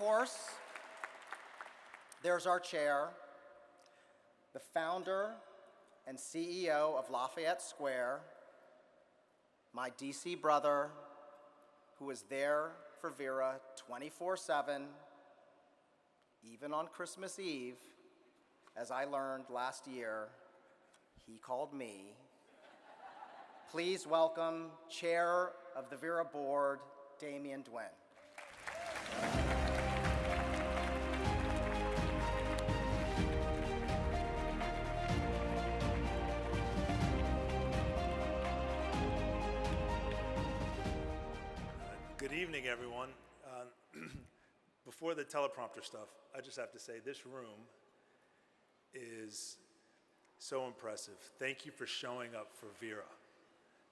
course, there's our chair, the founder and CEO of Lafayette Square, my DC brother, who was there for Vera 24/7, even on Christmas Eve. As I learned last year, he called me. Please welcome Chair of the Vera Board, Damien Dwin. Good evening, everyone. Before the teleprompter stuff, I just have to say this room is so impressive. Thank you for showing up for Vera.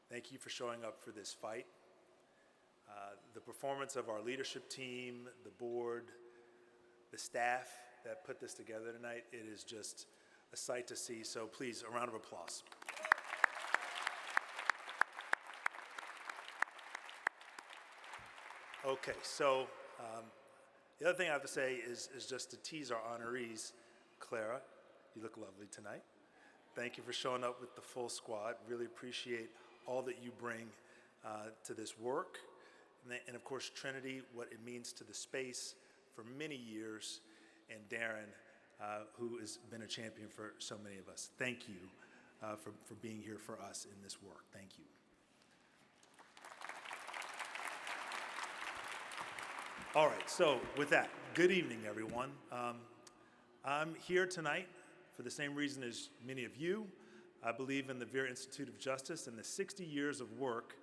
Thank you for showing up for this fight. The performance of our leadership team, the board, the staff that put this together tonight, it is just a sight to see. So please, a round of applause. Okay, so the other thing I have to say is just to tease our honorees. Clara, you look lovely tonight. Thank you for showing up with the full squad. Really appreciate all that you bring to this work. And of course, Trinity, what it means to the space for many years, and Darren, who has been a champion for so many of us. Thank you for being here for us in this work. Thank you. All right, so with that, good evening, everyone. I'm here tonight for the same reason as many of you. I believe in the Vera Institute of Justice and the 60 years of work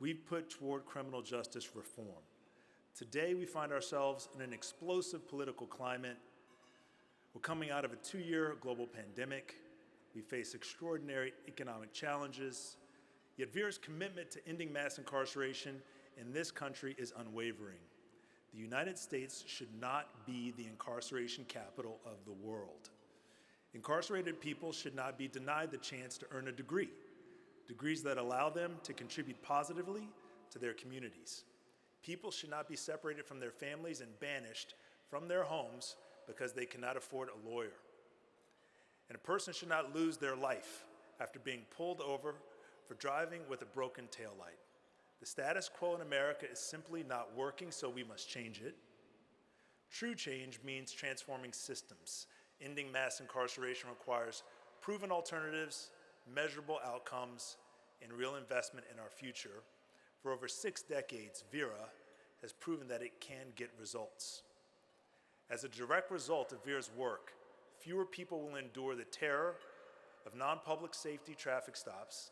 we've put toward criminal justice reform. Today, we find ourselves in an explosive political climate. We're coming out of a 2-year global pandemic. We face extraordinary economic challenges. Yet Vera's commitment to ending mass incarceration in this country is unwavering. The United States should not be the incarceration capital of the world. Incarcerated people should not be denied the chance to earn a degree, degrees that allow them to contribute positively to their communities. People should not be separated from their families and banished from their homes because they cannot afford a lawyer. And a person should not lose their life after being pulled over for driving with a broken taillight. The status quo in America is simply not working, so we must change it. True change means transforming systems. Ending mass incarceration requires proven alternatives, measurable outcomes, and real investment in our future. For over 6 decades, Vera has proven that it can get results. As a direct result of Vera's work, fewer people will endure the terror of non-public safety traffic stops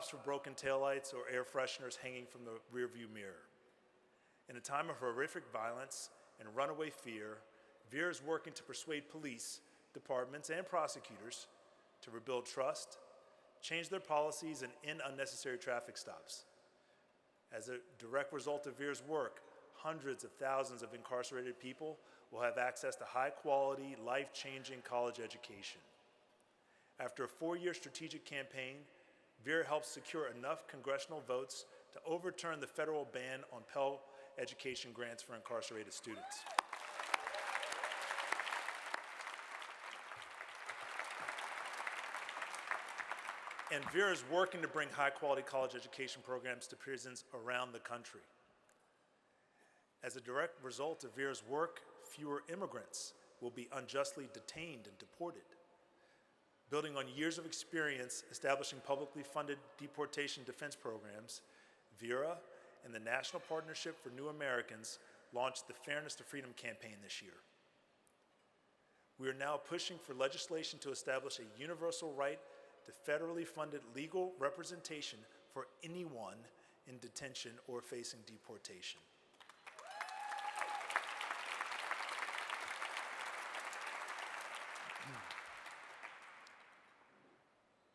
for broken taillights or air fresheners hanging from the rearview mirror. In a time of horrific violence and runaway fear, Vera is working to persuade police departments and prosecutors to rebuild trust, change their policies, and end unnecessary traffic stops. As a direct result of Vera's work, hundreds of thousands of incarcerated people will have access to high-quality, life-changing college education. After a 4-year strategic campaign, Vera helped secure enough congressional votes to overturn the federal ban on Pell education grants for incarcerated students. And Vera is working to bring high-quality college education programs to prisons around the country. As a direct result of Vera's work, fewer immigrants will be unjustly detained and deported. Building on years of experience establishing publicly funded deportation defense programs, Vera and the National Partnership for New Americans launched the Fairness to Freedom campaign this year. We are now pushing for legislation to establish a universal right to federally funded legal representation for anyone in detention or facing deportation.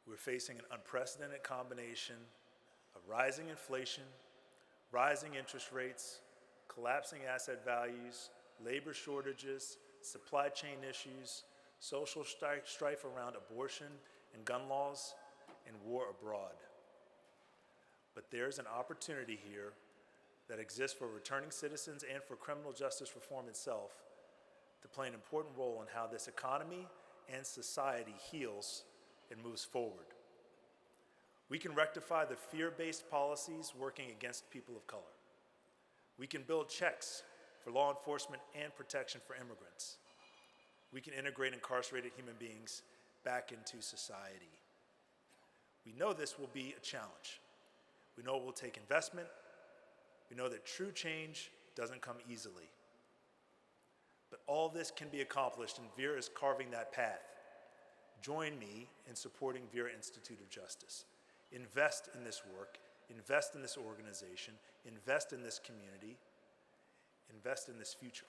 We're facing an unprecedented combination of rising inflation, rising interest rates, collapsing asset values, labor shortages, supply chain issues, social strife around abortion and gun laws, and war abroad. But there's an opportunity here that exists for returning citizens and for criminal justice reform itself to play an important role in how this economy and society heals and moves forward. We can rectify the fear-based policies working against people of color. We can build checks for law enforcement and protection for immigrants. We can integrate incarcerated human beings back into society. We know this will be a challenge. We know it will take investment. We know that true change doesn't come easily. But all this can be accomplished, and Vera is carving that path. Join me in supporting Vera Institute of Justice. Invest in this work, invest in this organization, invest in this community, invest in this future.